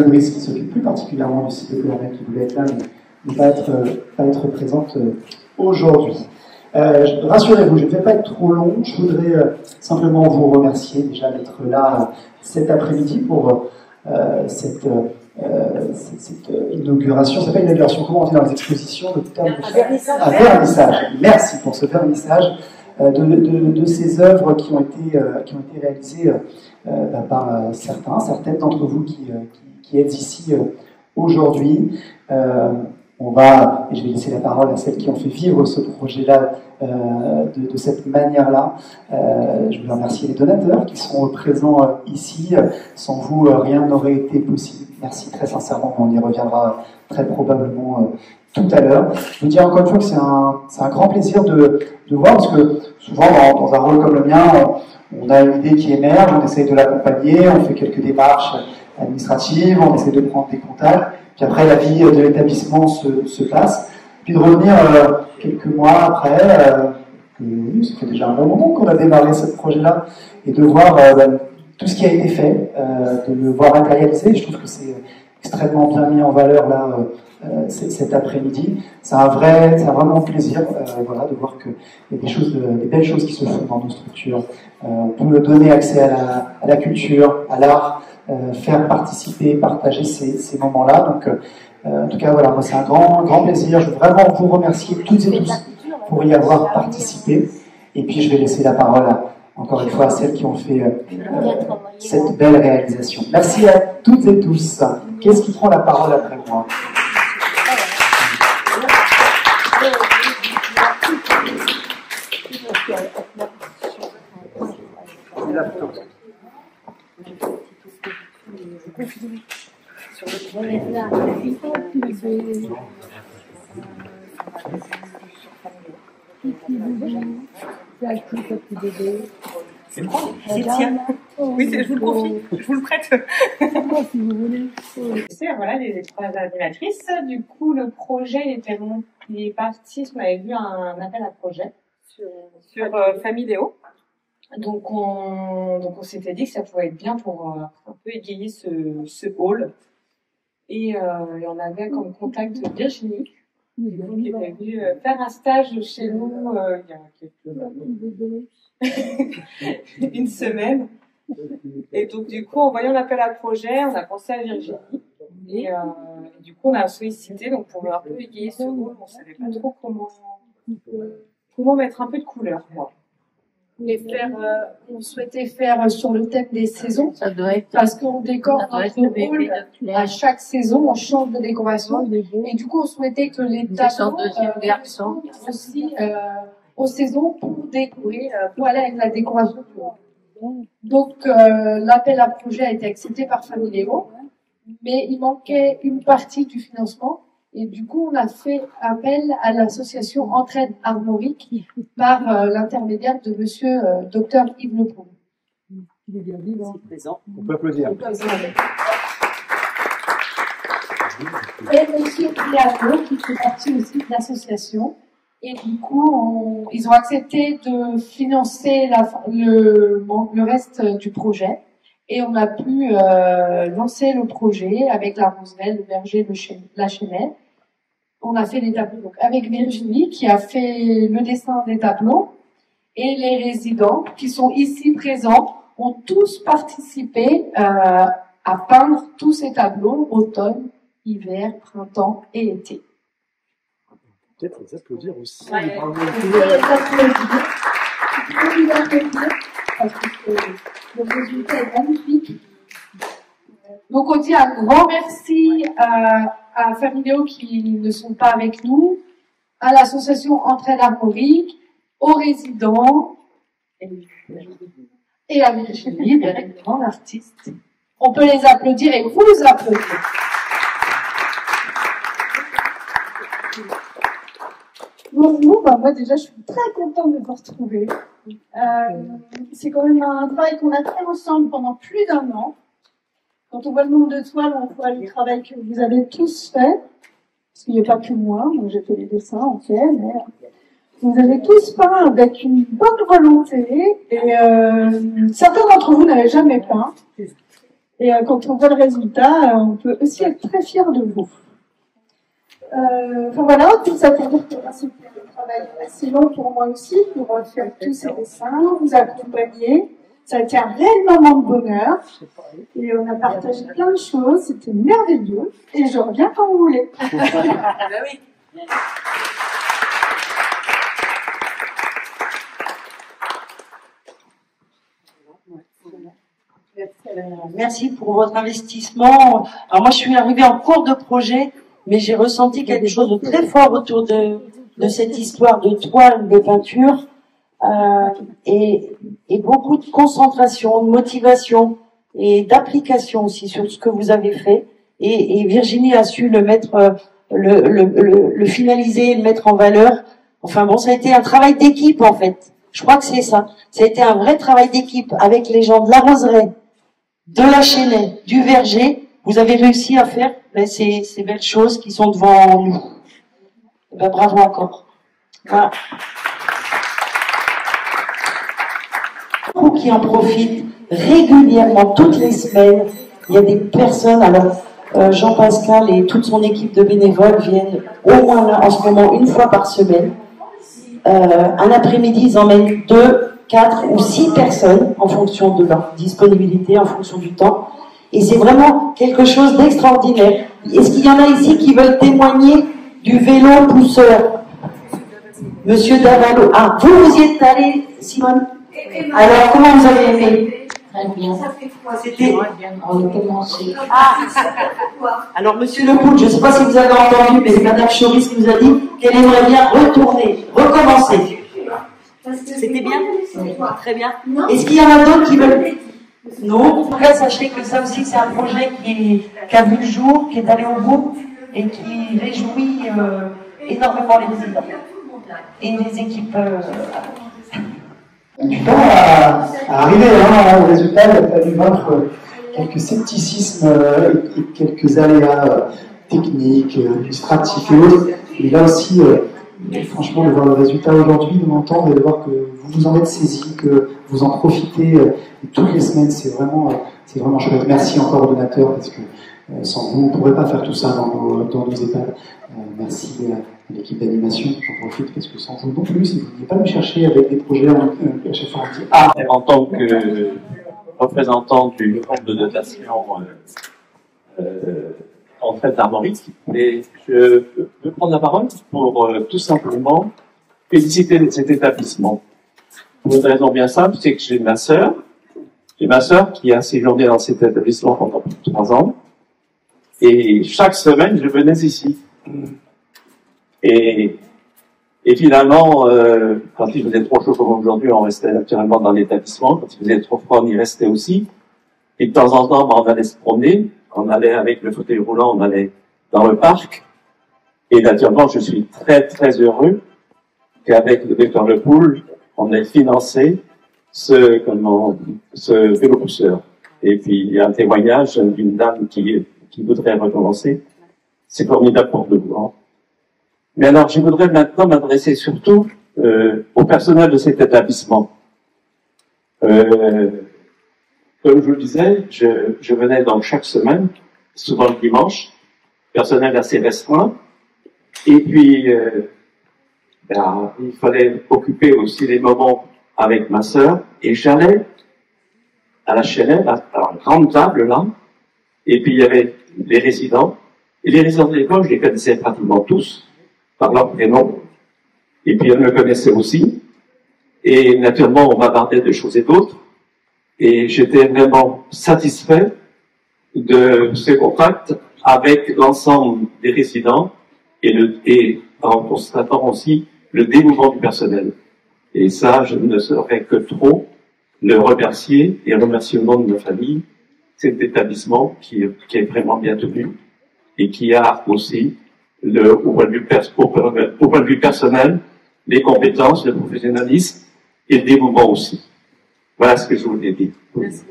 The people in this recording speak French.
Brice, qui s'occupe plus particulièrement du site de Colormet, qui voulait être là, mais pas être présente aujourd'hui. Rassurez-vous, je ne vais pas être trop long. Je voudrais simplement vous remercier déjà d'être là cet après-midi pour cette inauguration. Ça s'appelle inauguration, comment on dit dans les expositions, le terme de vernissage. Vernissage. Merci pour ce vernissage de ces œuvres qui ont été réalisées par certaines d'entre vous qui êtes ici aujourd'hui. On va, et je vais laisser la parole à celles qui ont fait vivre ce projet-là de cette manière-là. Je voulais remercier les donateurs qui sont présents ici. Sans vous, rien n'aurait été possible. Merci très sincèrement, on y reviendra très probablement tout à l'heure. Je vous dis encore une fois que c'est un grand plaisir de voir, parce que souvent dans un rôle comme le mien, on a une idée qui émerge, on essaye de l'accompagner, on fait quelques démarches administratives, on essaie de prendre des contacts, puis après la vie de l'établissement se passe, puis de revenir quelques mois après, oui, ça fait déjà un bon moment qu'on a démarré ce projet-là, et de voir tout ce qui a été fait, de le voir matérialisé. Je trouve que c'est extrêmement bien mis en valeur là cet après-midi. C'est vraiment plaisir de voir qu'il y a des belles choses qui se font dans nos structures. On peut donner accès à la culture, à l'art, faire participer, partager ces moments-là. Donc, en tout cas, voilà, moi c'est un grand plaisir. Je veux vraiment vous remercier toutes et tous pour y avoir participé. Et puis je vais laisser la parole encore une fois à celles qui ont fait cette belle réalisation. Merci à toutes et tous. Qu'est-ce qui prend la parole après moi ? C'est moi, c'est tien. Oui, je vous le confie, je vous le prête. Si vous voulez. Voilà, les trois animatrices. Du coup, le projet il est parti, parce qu'on avait vu un appel à projet sur Famidéo. Donc on s'était dit que ça pouvait être bien pour un peu égayer ce hall. Et on avait comme contact Virginie, qui était venue faire un stage chez nous il y a une semaine. Et donc du coup, en voyant l'appel à projet, on a pensé à Virginie. Et du coup, on a sollicité donc pour un peu égayer ce hall. On savait pas trop comment mettre un peu de couleur, quoi. On souhaitait faire sur le thème des saisons, parce qu'on décore notre hall à chaque saison, on change de décoration, et du coup on souhaitait que les tableaux aussi aux saisons pour décorer, pour aller avec la décoration du hall. Donc l'appel à projet a été accepté par Famidéo, mais il manquait une partie du financement. Et du coup, on a fait appel à l'association Entraide Armorique par l'intermédiaire de monsieur Dr Yves Lepont. Il est bien vivant. C'est présent. On peut applaudir. Et monsieur Piano, qui fait partie aussi de l'association. Et du coup, ils ont accepté de financer le reste du projet. Et on a pu lancer le projet avec la Roselle, le Berger, la Chenelle. On a fait les tableaux donc, avec Virginie qui a fait le dessin des tableaux, et les résidents qui sont ici présents ont tous participé à peindre tous ces tableaux, automne, hiver, printemps et été. Peut-être les applaudir aussi. Ouais. On peut les applaudir parce que le résultat est magnifique. Donc on dit un grand merci à Famidéo qui ne sont pas avec nous, à l'association Entraide Armorique, aux résidents et à Virginie, bien évidemment, l'artiste. On peut les applaudir et vous applaudir. Bonjour, moi déjà je suis très contente de vous retrouver. C'est quand même un travail qu'on a fait ensemble pendant plus d'1 an. Quand on voit le nombre de toiles, on voit le travail que vous avez tous fait. Parce qu'il n'y a pas que moi j'ai fait les dessins, ok, mais vous avez tous peint avec une bonne volonté. Et certains d'entre vous n'avaient jamais peint. Et quand on voit le résultat, on peut aussi être très fier de vous. Enfin voilà, tout ça pour dire que c'était un travail assez long pour moi aussi, pour faire tous ces dessins, vous accompagner. Ça a été un réel moment de bonheur. Et on a partagé plein de choses, c'était merveilleux. Et je reviens quand vous voulez. Merci pour votre investissement. Alors moi, je suis arrivée en cours de projet, mais j'ai ressenti quelque chose de très fort autour de cette histoire de toile, de peinture, et beaucoup de concentration, de motivation et d'application aussi sur ce que vous avez fait. Et Virginie a su le mettre, le finaliser, le mettre en valeur. Enfin bon, ça a été un travail d'équipe en fait. Je crois que c'est ça. Ça a été un vrai travail d'équipe avec les gens de la Roseraie, de la Chênaie, du Verger. Vous avez réussi à faire ces belles choses qui sont devant nous. Ben, bravo encore. Voilà. Qui en profitent régulièrement, toutes les semaines. Il y a des personnes, alors Jean-Pascal et toute son équipe de bénévoles viennent au moins là, en ce moment, une fois par semaine. Un après-midi, ils emmènent 2, 4 ou 6 personnes en fonction de leur disponibilité, en fonction du temps. Et c'est vraiment quelque chose d'extraordinaire. Est-ce qu'il y en a ici qui veulent témoigner du vélo pousseur? Monsieur Davalo. Ah, vous y êtes allé, Simone? Alors, comment vous avez aimé? Très bien. C'était... On a commencé. Alors, monsieur Lepoul, je ne sais pas si vous avez entendu, mais madame Choris nous a dit qu'elle aimerait bien retourner, recommencer. C'était bien? Très bien. Est-ce qu'il y en a d'autres qui veulent? Non. En tout cas, sachez que ça aussi, c'est un projet qui a vu le jour, qui est allé au bout et qui réjouit énormément les résidents et les équipes. Du temps à arriver au résultat, il a fallu vaincre quelques scepticismes et quelques aléas techniques, administratifs et autres. Et là aussi, franchement, de voir le résultat aujourd'hui, de m'entendre et de voir que vous vous en êtes saisi, que vous en profitez toutes les semaines, c'est vraiment chouette. Merci encore aux donateurs, parce que sans vous, on ne pourrait pas faire tout ça dans nos EHPAD. Merci à l'équipe d'animation, j'en profite parce que sans vous non plus, si vous ne venez pas me chercher avec des projets, à chaque fois on dit ah. En tant que représentant du fonds de dotation en fait armorique, mais je veux prendre la parole pour tout simplement féliciter cet établissement. Pour une raison bien simple, c'est que j'ai ma sœur qui a séjourné dans cet établissement pendant plus de 3 ans, et chaque semaine je venais ici. Et finalement, quand il faisait trop chaud comme aujourd'hui, on restait naturellement dans l'établissement. Quand il faisait trop froid, on y restait aussi. Et de temps en temps, on allait se promener. On allait avec le fauteuil roulant, on allait dans le parc. Et naturellement, je suis très, très heureux qu'avec le docteur Lepoul, on ait financé ce vélo pousseur. Et puis, il y a un témoignage d'une dame qui voudrait recommencer. C'est formidable pour nous. Hein. Mais alors, je voudrais maintenant m'adresser surtout au personnel de cet établissement. Comme je vous le disais, je venais donc chaque semaine, souvent le dimanche, personnel assez restreint, et puis il fallait occuper aussi les moments avec ma sœur, et j'allais à la Chênaie, à la grande table là, et puis il y avait les résidents, et les résidents de l'école, je les connaissais pratiquement tous, par leur prénom, et puis elles me connaissaient aussi, et naturellement on m'abordait de choses et d'autres, et j'étais vraiment satisfait de ce contact avec l'ensemble des résidents et en constatant aussi le dévouement du personnel. Et ça, je ne saurais que trop le remercier et remercier au nom de ma famille cet établissement qui est vraiment bien tenu et qui a aussi au point de vue personnel, les compétences, le professionnalisme et le dévouement aussi. Voilà ce que je voulais dire. Merci.